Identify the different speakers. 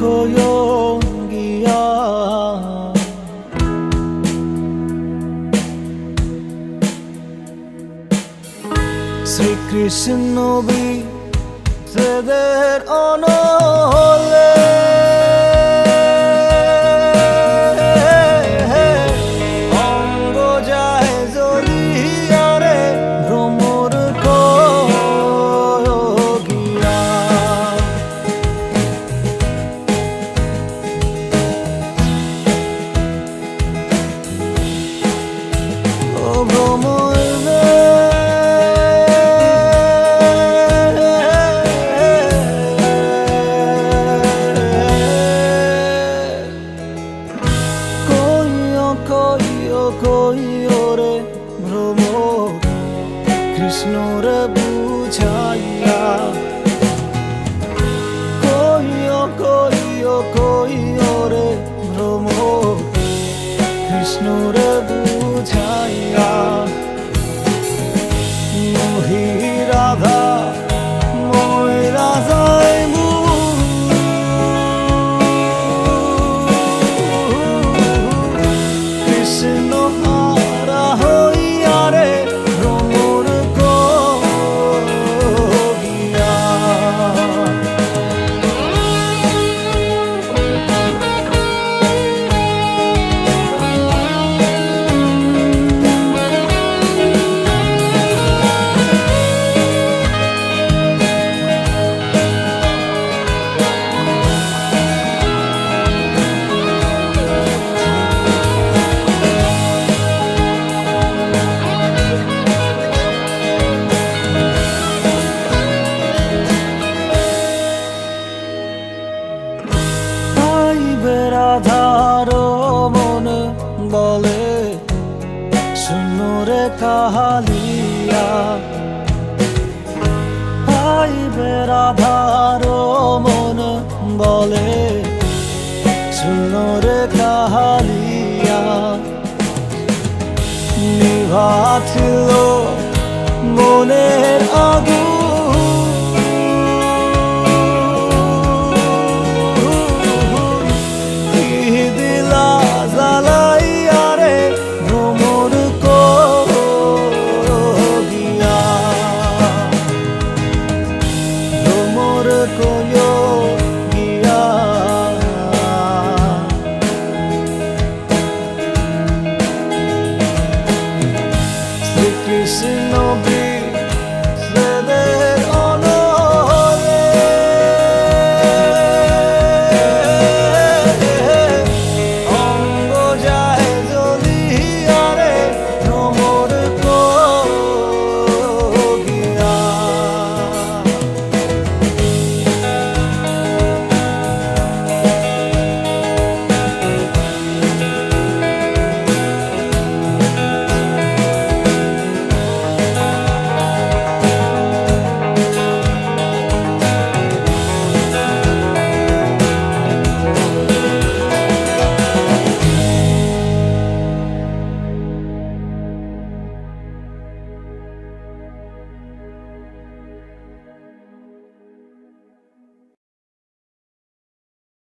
Speaker 1: koyo gya Sri Krishna bhi teder onole ongo jay joliyare bhromor koyo gya o bhromor koyo re bhromor Krishna re bujhaiya koyo re bhromor Krishna re bujhaiya mohi radha moi radhai রাধারো মনে বলে শুনো রে কাহালিয়া পাইবে রাধারো মনে বলে শুনো রে কাহালিয়া নিভাছিল মনের আগুন